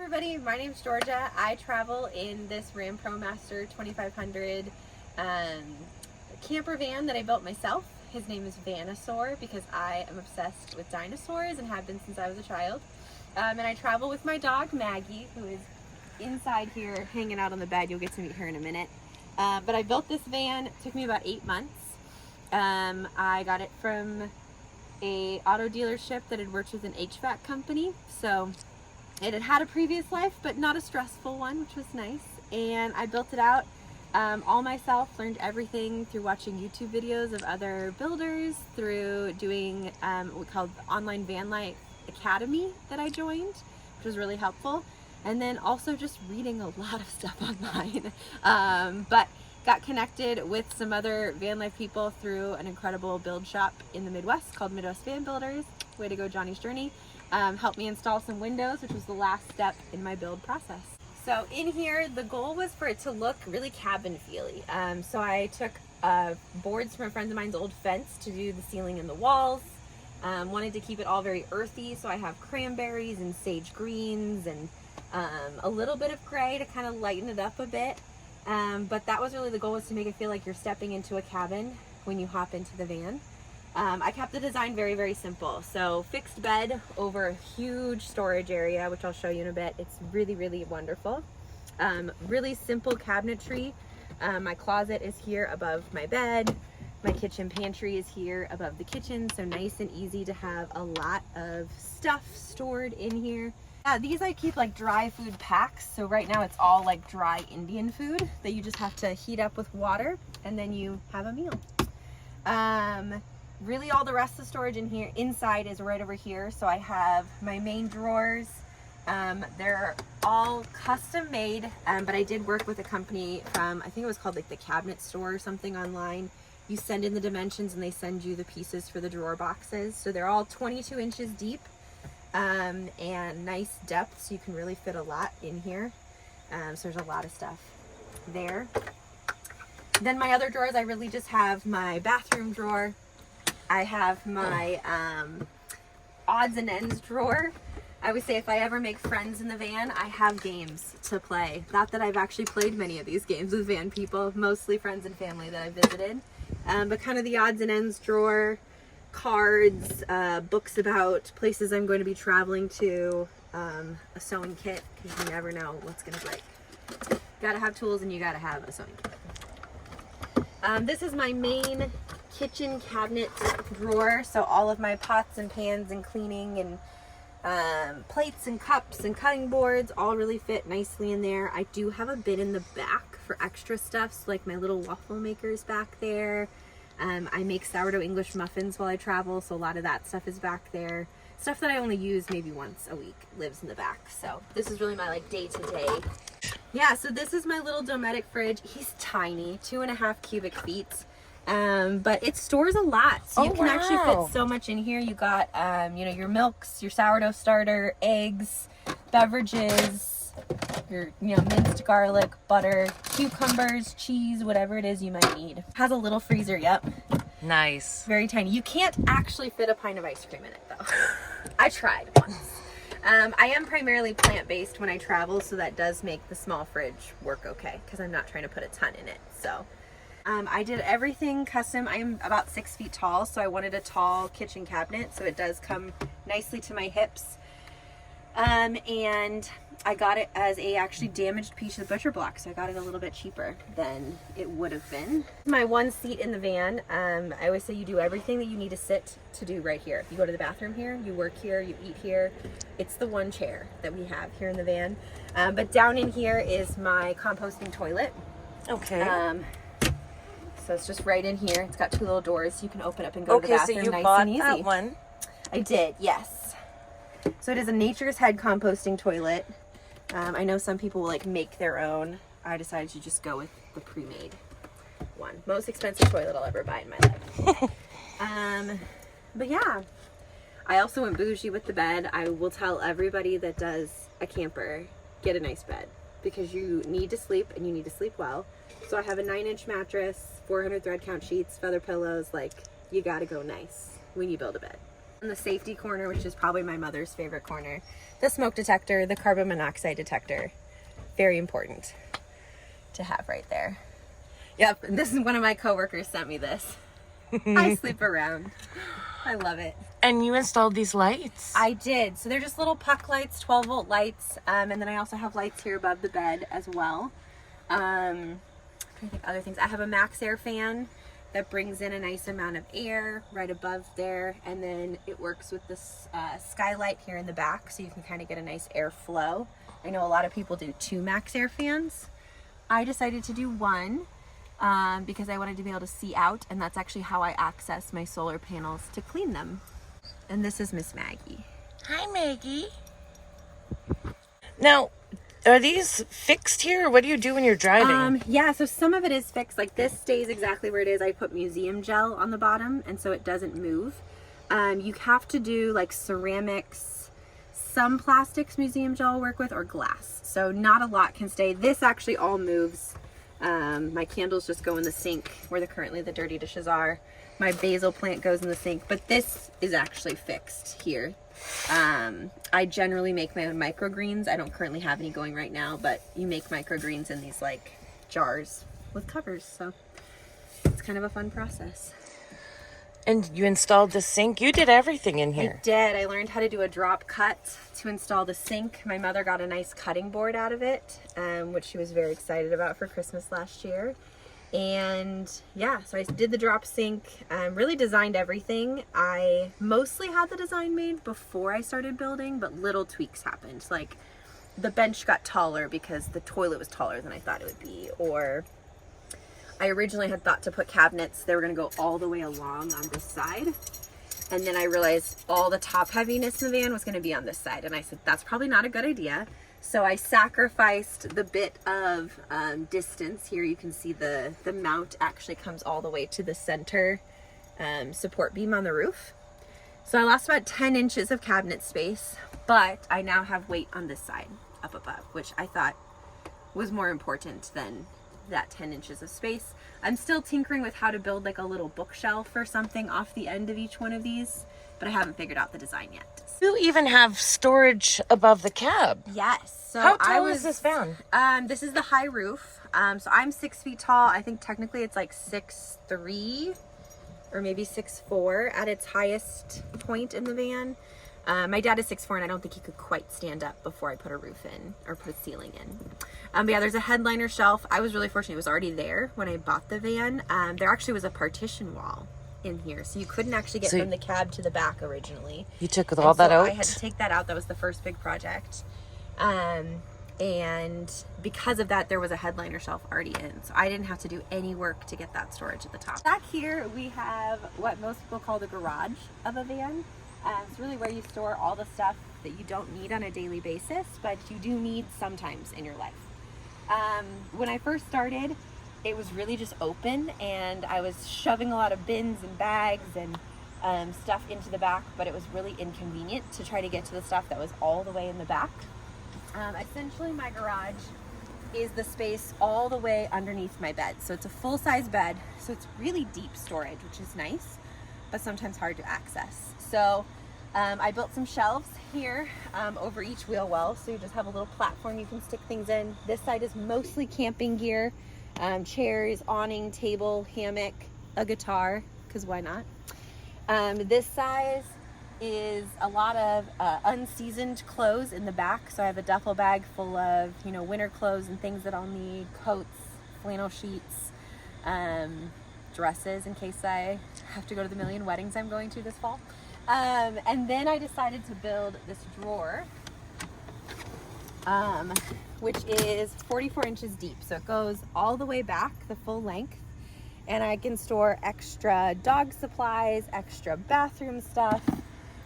everybody, my name's Georgia. I travel in this Ram ProMaster 2500 camper van that I built myself. His name is Vanosaur because I am obsessed with dinosaurs and have been since I was a child. And I travel with my dog Maggie, who is inside here hanging out on the bed. You'll get to meet her in a minute. But I built this van. It took me about 8 months. I got it from a auto dealership that had worked with an HVAC company. So it had had a previous life, but not a stressful one, which was nice. And I built it out all myself, learned everything through watching YouTube videos of other builders, through doing what we called the Online Van Life Academy that I joined, which was really helpful. And then also just reading a lot of stuff online. But got connected with some other van life people through an incredible build shop in the Midwest called Midwest Van Builders. Way to go, Johnny's Journey. Helped me install some windows, which was the last step in my build process. So in here, the goal was for it to look really cabin feely. So I took boards from a friend of mine's old fence to do the ceiling and the walls. Wanted to keep it all very earthy, so I have cranberries and sage greens and a little bit of gray to kind of lighten it up a bit. But that was really the goal, was to make it feel like you're stepping into a cabin when you hop into the van. I kept the design very, very simple. So fixed bed over a huge storage area, which I'll show you in a bit. It's really, really wonderful. Really simple cabinetry. My closet is here above my bed. My kitchen pantry is here above the kitchen. So nice and easy to have a lot of stuff stored in here. These I keep like dry food packs. So right now it's all like dry Indian food that you just have to heat up with water and then you have a meal. Really all the rest of the storage in here inside is right over here. So I have my main drawers. They're all custom made, but I did work with a company from, I think it was called like the Cabinet Store or something online. You send in the dimensions and they send you the pieces for the drawer boxes. So they're all 22 inches deep. And nice depth, so you can really fit a lot in here. So there's a lot of stuff there. Then my other drawers, I really just have my bathroom drawer. I have my odds and ends drawer. I always say if I ever make friends in the van, I have games to play. Not that I've actually played many of these games with van people, mostly friends and family that I visited. But kind of the odds and ends drawer. Cards, books about places I'm going to be traveling to, a sewing kit, because you never know what's going to break. Gotta have tools and you gotta have a sewing kit. This is my main kitchen cabinet drawer, so all of my pots and pans and cleaning and plates and cups and cutting boards all really fit nicely in there. I do have a bin in the back for extra stuff, so like my little waffle maker's back there. I make sourdough English muffins while I travel, so a lot of that stuff is back there. Stuff that I only use maybe once a week lives in the back. So this is really my like day-to-day. Yeah, so this is my little Dometic fridge. He's tiny, 2.5 cubic feet. But it stores a lot. So you can actually fit so much in here. You got, you know, your milks, your sourdough starter, eggs, beverages, your, you know, minced garlic, butter, cucumbers, cheese, whatever it is you might need. Has a little freezer, yep. Nice. Very tiny. You can't actually fit a pint of ice cream in it though. I tried once. I am primarily plant-based when I travel, so that does make the small fridge work okay, because I'm not trying to put a ton in it. So I did everything custom. I am about 6 feet tall, so I wanted a tall kitchen cabinet, so it does come nicely to my hips. And I got it as a actually damaged piece of butcher block, so I got it a little bit cheaper than it would have been. My one seat in the van, I always say you do everything that you need to sit to do right here. You go to the bathroom here, you work here, you eat here. It's the one chair that we have here in the van. But down in here is my composting toilet. Okay. So it's just right in here. It's got 2 little doors. You can open up and go to the bathroom so you nice bought and easy. that one. I did, yes. So it is a Nature's Head composting toilet. I know some people will like make their own. I decided to just go with the pre-made one. Most expensive toilet I'll ever buy in my life. But yeah, I also went bougie with the bed. I will tell everybody that does a camper, get a nice bed, because you need to sleep and you need to sleep well. So I have a 9-inch mattress, 400 thread count sheets, feather pillows. Like, you gotta go nice when you build a bed. In the safety corner, which is probably my mother's favorite corner, the smoke detector, the carbon monoxide detector. Very important to have right there. Yep, and this is one of my coworkers sent me this. I sleep around. I love it. And you installed these lights? I did. So they're just little puck lights, 12-volt lights, and then I also have lights here above the bed as well. I'm trying to think other things. I have a Max Air fan that brings in a nice amount of air right above there, and then it works with this skylight here in the back, so you can kind of get a nice airflow. I know a lot of people do 2 Max Air fans. I decided to do 1 because I wanted to be able to see out, and that's actually how I access my solar panels to clean them. And this is Miss Maggie. Hi, Maggie. Now, are these fixed here, or what do you do when you're driving? Yeah, so some of it is fixed. Like this stays exactly where it is. I put museum gel on the bottom, and so it doesn't move. You have to do like ceramics, some plastics museum gel will work with, or glass. So not a lot can stay. This actually all moves. My candles just go in the sink where currently the dirty dishes are. My basil plant goes in the sink, but this is actually fixed here. I generally make my own microgreens. I don't currently have any going right now, but you make microgreens in these like jars with covers, so it's kind of a fun process. And you installed the sink? You did everything in here. I did. I learned how to do a drop cut to install the sink. My mother got a nice cutting board out of it, which she was very excited about for Christmas last year. And yeah, so I did the drop sink, really designed everything. I mostly had the design made before I started building, but little tweaks happened. Like the bench got taller because the toilet was taller than I thought it would be, or I originally had thought to put cabinets, they were going to go all the way along on this side. And then I realized all the top heaviness in the van was going to be on this side. And I said, that's probably not a good idea. So I sacrificed the bit of distance. Here you can see the mount actually comes all the way to the center support beam on the roof. So I lost about 10 inches of cabinet space, but I now have weight on this side up above, which I thought was more important than that 10 inches of space. I'm still tinkering with how to build like a little bookshelf or something off the end of each one of these, but I haven't figured out the design yet. You even have storage above the cab. Yes. So how tall is this van? This is the high roof. So I'm 6 feet tall. I think technically it's like 6'3" or maybe 6'4" at its highest point in the van. My dad is 6'4", and I don't think he could quite stand up before I put a roof in or put a ceiling in. But yeah, there's a headliner shelf. I was really fortunate. It was already there when I bought the van. There actually was a partition wall in here, so you couldn't actually get from the cab to the back originally. You took all that out? I had to take that out. That was the first big project. And because of that, there was a headliner shelf already in, so I didn't have to do any work to get that storage at the top. Back here we have what most people call the garage of a van. It's really where you store all the stuff that you don't need on a daily basis, but you do need sometimes in your life. When I first started, it was really just open, and I was shoving a lot of bins and bags and stuff into the back, but it was really inconvenient to try to get to the stuff that was all the way in the back. Essentially, my garage is the space all the way underneath my bed. So it's a full-size bed, so it's really deep storage, which is nice, but sometimes hard to access. So I built some shelves here over each wheel well, so you just have a little platform you can stick things in. This side is mostly camping gear, chairs, awning, table, hammock, a guitar, because why not? This size is a lot of unseasoned clothes in the back. So I have a duffel bag full of, winter clothes and things that I'll need, coats, flannel sheets, dresses in case I have to go to the million weddings I'm going to this fall. And then I decided to build this drawer, which is 44 inches deep. So it goes all the way back, the full length. And I can store extra dog supplies, extra bathroom stuff,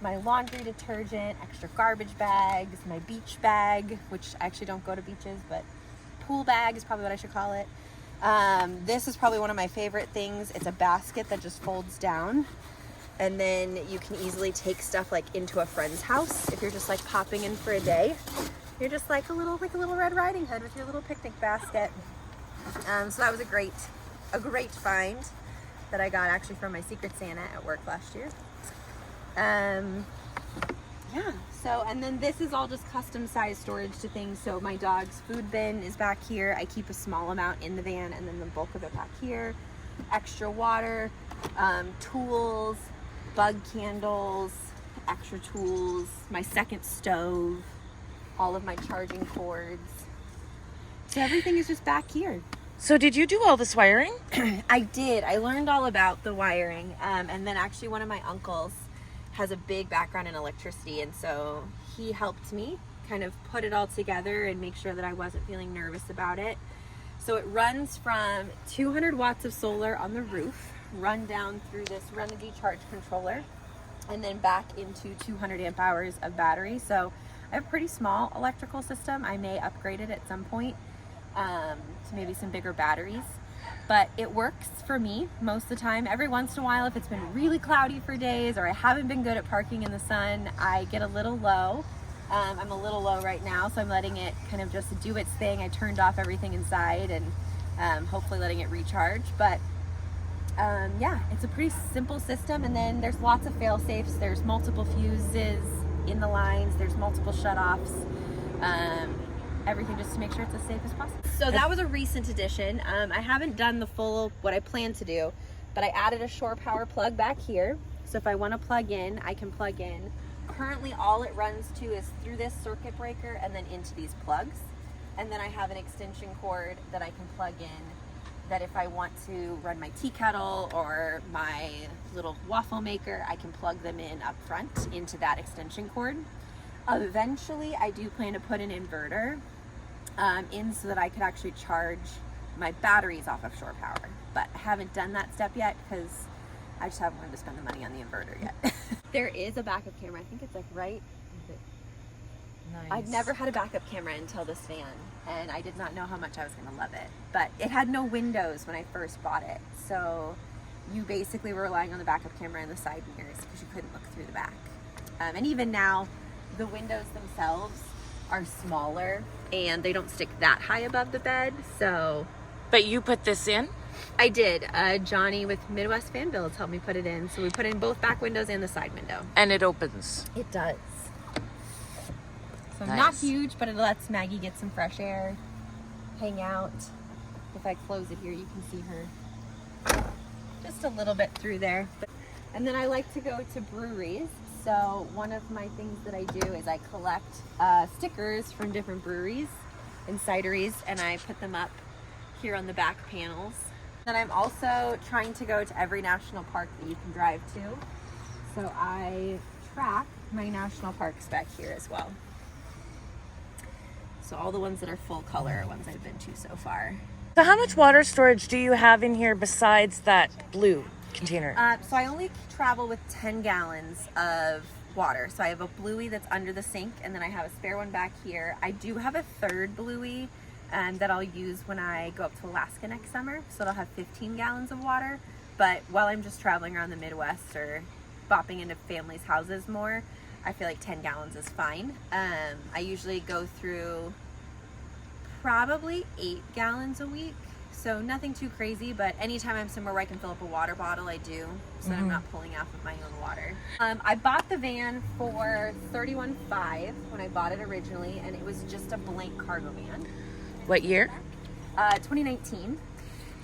my laundry detergent, extra garbage bags, my beach bag, which I actually don't go to beaches, but pool bag is probably what I should call it. This is probably one of my favorite things. It's a basket that just folds down, and then you can easily take stuff like into a friend's house if you're just like popping in for a day. You're just like a little Red Riding Hood with your little picnic basket. So that was a great find that I got actually from my Secret Santa at work last year. Yeah, so, and then this is all just custom size storage to things. So my dog's food bin is back here. I keep a small amount in the van and then the bulk of it back here. Extra water, tools, bug candles, extra tools, my second stove, all of my charging cords. So everything is just back here. So did you do all this wiring? I did. I learned all about the wiring. And then actually one of my uncles has a big background in electricity, and so he helped me kind of put it all together and make sure that I wasn't feeling nervous about it. So it runs from 200 watts of solar on the roof, run down through this Renogy charge controller, and then back into 200 amp hours of battery. So I have a pretty small electrical system. I may upgrade it at some point to maybe some bigger batteries. But it works for me most of the time. Every once in a while, if it's been really cloudy for days or I haven't been good at parking in the sun, I get a little low. I'm a little low right now, so I'm letting it kind of just do its thing. I turned off everything inside and hopefully letting it recharge. But yeah, it's a pretty simple system. And then there's lots of fail safes. There's multiple fuses in the lines. There's multiple shutoffs. Everything just to make sure it's as safe as possible. So that was a recent addition. I haven't done the full, what I plan to do, but I added a shore power plug back here. So if I want to plug in, I can plug in. Currently all it runs to is through this circuit breaker and then into these plugs. And then I have an extension cord that I can plug in, that if I want to run my tea kettle or my little waffle maker, I can plug them in up front into that extension cord. Eventually, I do plan to put an inverter in so that I could actually charge my batteries off of shore power. But I haven't done that step yet because I just haven't wanted to spend the money on the inverter yet. There is a backup camera. I think it's like right. Nice. I've never had a backup camera until this van, and I did not know how much I was going to love it. But it had no windows when I first bought it, so you basically were relying on the backup camera and the side mirrors because you couldn't look through the back. And even now, the windows themselves are smaller and they don't stick that high above the bed. So But you put this in? I did. Johnny with Midwest Fan Builds helped me put it in. So we put in both back windows and the side window. And it opens. It does. So Nice. not huge, but it lets Maggie get some fresh air, hang out. If I close it here, you can see her just a little bit through there. And then I like to go to breweries. So one of my things that I do is I collect stickers from different breweries and cideries, and I put them up here on the back panels. And I'm also trying to go to every national park that you can drive to. So I track my national parks back here as well. So all the ones that are full color are ones I've been to so far. So how much water storage do you have in here besides that blue container? So I only travel with 10 gallons of water. So I have a bluey that's under the sink, and then I have a spare one back here. I do have a third bluey that I'll use when I go up to Alaska next summer. So it'll have 15 gallons of water. But while I'm just traveling around the Midwest or bopping into families' houses more, I feel like 10 gallons is fine. I usually go through probably 8 gallons a week. So nothing too crazy, but anytime I'm somewhere where I can fill up a water bottle, I do, so that I'm not pulling off of my own water. I bought the van for $31,500 when I bought it originally, and it was just a blank cargo van. What year? 2019.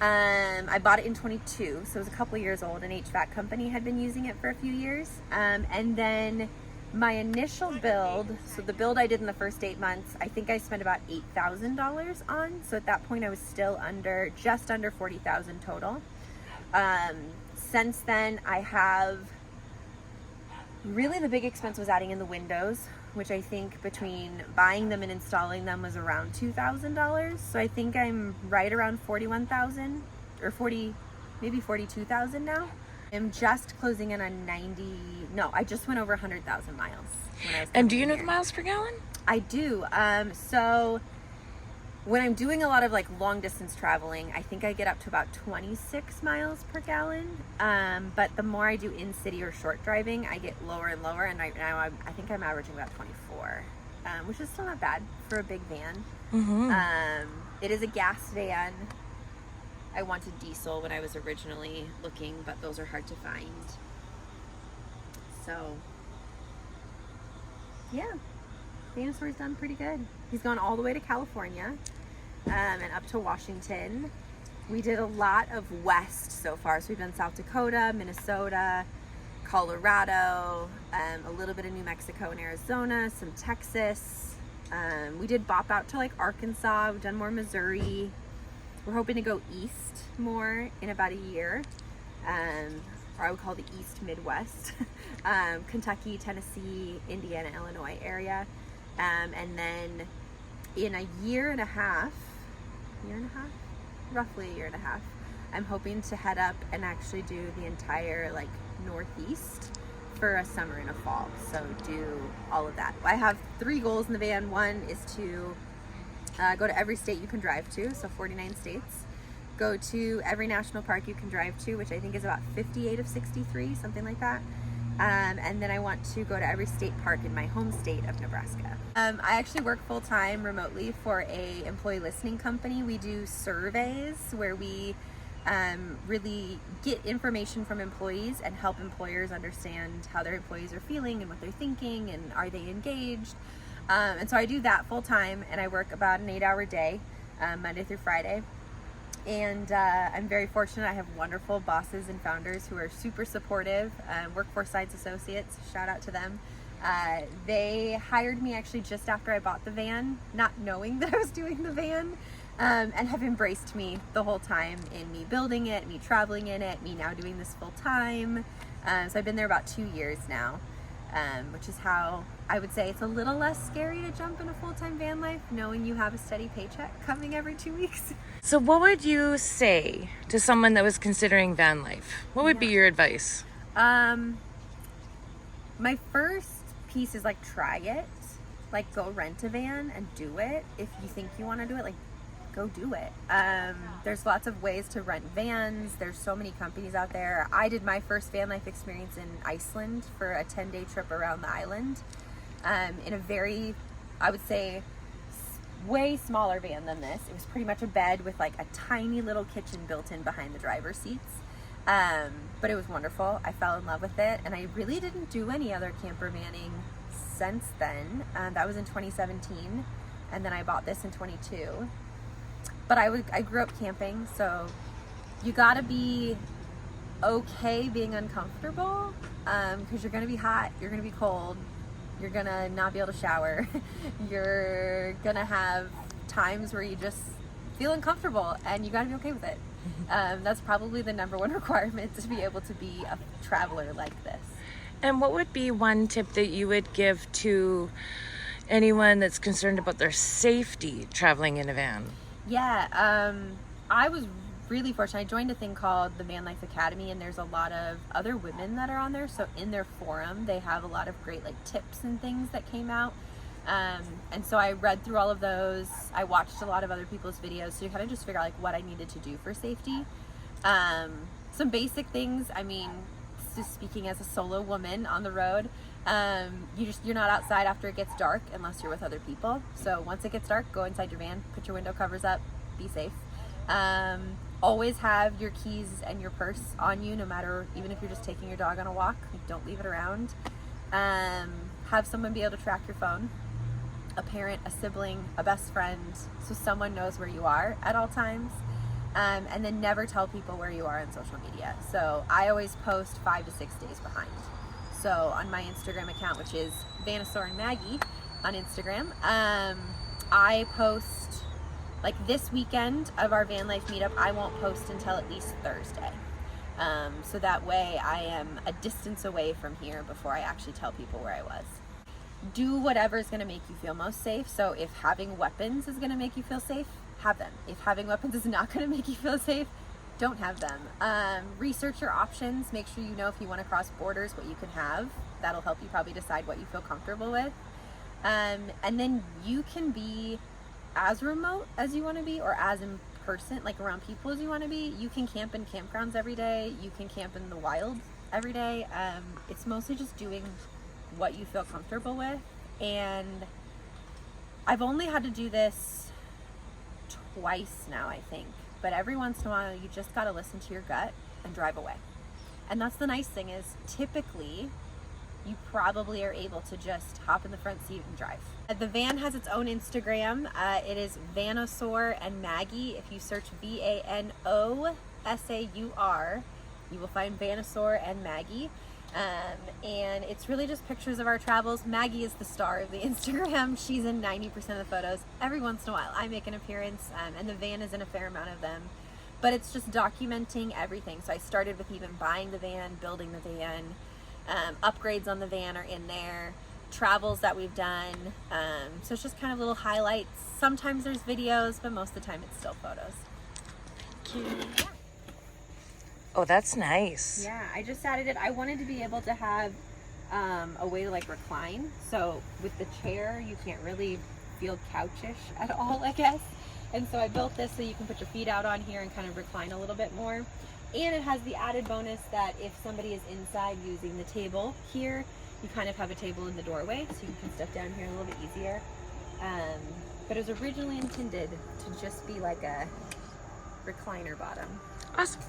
I bought it in 22, so it was a couple years old. An HVAC company had been using it for a few years. And then my initial build, so the build I did in the first 8 months, I think I spent about $8,000 on. So at that point I was still just under $40,000 total. Since then I have, really the big expense was adding in the windows, which I think between buying them and installing them was around $2,000. So I think I'm right around $41,000 or maybe $42,000 now. I'm just closing in on I just went over 100,000 miles. And do you know the miles per gallon? I do. So when I'm doing a lot of like long distance traveling, I think I get up to about 26 miles per gallon. But the more I do in city or short driving, I get lower and lower. And right now I think I'm averaging about 24, which is still not bad for a big van. Mm-hmm. It is a gas van. I wanted diesel when I was originally looking, but those are hard to find. So yeah, Vanosaur's done pretty good. He's gone all the way to California and up to Washington. We did a lot of west so far. So we've done South Dakota, Minnesota, Colorado, a little bit of New Mexico and Arizona, some Texas. We did bop out to like Arkansas. We've done more Missouri. We're hoping to go east more in about a year, or I would call the East Midwest, Kentucky, Tennessee, Indiana, Illinois area. And then in a year and a half, roughly a year and a half, I'm hoping to head up and actually do the entire like Northeast for a summer and a fall. So do all of that. I have 3 goals in the van. One is to go to every state you can drive to, so 49 states. Go to every national park you can drive to, which I think is about 58 of 63, something like that. And then I want to go to every state park in my home state of Nebraska. I actually work full-time remotely for a employee listening company. We do surveys where we really get information from employees and help employers understand how their employees are feeling and what they're thinking and are they engaged. And so I do that full-time, and I work about an 8-hour day, Monday through Friday. And I'm very fortunate. I have wonderful bosses and founders who are super supportive. Workforce Science Associates, shout out to them. They hired me actually just after I bought the van, not knowing that I was doing the van, and have embraced me the whole time in me building it, me traveling in it, me now doing this full time. So I've been there about 2 years now, which is how I would say it's a little less scary to jump in a full-time van life, knowing you have a steady paycheck coming every 2 weeks. So what would you say to someone that was considering van life? What would be your advice? My first piece is like try it. Like go rent a van and do it. If you think you want to do it, like go do it. There's lots of ways to rent vans. There's so many companies out there. I did my first van life experience in Iceland for a 10-day trip around the island, in a very, I would say, way smaller van than this. It was pretty much a bed with like a tiny little kitchen built in behind the driver's seats. But it was wonderful. I fell in love with it, and I really didn't do any other camper vanning since then. That was in 2017, and then I bought this in 22. But I grew up camping, so you gotta be okay being uncomfortable, because you're gonna be hot, you're gonna be cold, you're gonna not be able to shower, you're gonna have times where you just feel uncomfortable, and you gotta be okay with it. That's probably the number one requirement to be able to be a traveler like this. And what would be one tip that you would give to anyone that's concerned about their safety traveling in a van? Yeah, I was really fortunate. I joined a thing called the Van Life Academy, and there's a lot of other women that are on there. So in their forum, they have a lot of great like tips and things that came out. And so I read through all of those. I watched a lot of other people's videos to kind of just figure out like what I needed to do for safety. Some basic things. I mean, just speaking as a solo woman on the road, you're not outside after it gets dark unless you're with other people. So once it gets dark, go inside your van, put your window covers up, be safe. Always have your keys and your purse on you, no matter, even if you're just taking your dog on a walk, don't leave it around. Have someone be able to track your phone, a parent, a sibling, a best friend, so someone knows where you are at all times. And then never tell people where you are on social media. So I always post 5 to 6 days behind. So on my Instagram account, which is Vanosaur and Maggie on Instagram, I post, like this weekend of our van life meetup, I won't post until at least Thursday. So that way I am a distance away from here before I actually tell people where I was. Do whatever is going to make you feel most safe. So if having weapons is going to make you feel safe, have them. If having weapons is not going to make you feel safe, don't have them. Research your options. Make sure you know if you want to cross borders, what you can have. That'll help you probably decide what you feel comfortable with. And then you can be as remote as you want to be, or as in person, like around people as you want to be. You can camp in campgrounds every day. You can camp in the wild every day. It's mostly just doing what you feel comfortable with. And I've only had to do this twice now, I think. But every once in a while, you just got to listen to your gut and drive away. And that's the nice thing is, typically, you probably are able to just hop in the front seat and drive. The van has its own Instagram. It is Vanosaur and Maggie. If you search Vanosaur, you will find Vanosaur and Maggie. And it's really just pictures of our travels. Maggie is the star of the Instagram. She's in 90% of the photos. Every once in a while I make an appearance, and the van is in a fair amount of them. But it's just documenting everything. So I started with even buying the van, building the van, upgrades on the van are in there, travels that we've done. So it's just kind of little highlights. Sometimes there's videos, but most of the time it's still photos. Thank you. Oh, that's nice. Yeah, I just added it. I wanted to be able to have a way to like recline. So with the chair, you can't really feel couchish at all, I guess. And so I built this so you can put your feet out on here and kind of recline a little bit more. And it has the added bonus that if somebody is inside using the table here, you kind of have a table in the doorway, so you can step down here a little bit easier. But it was originally intended to just be like a recliner bottom. Awesome.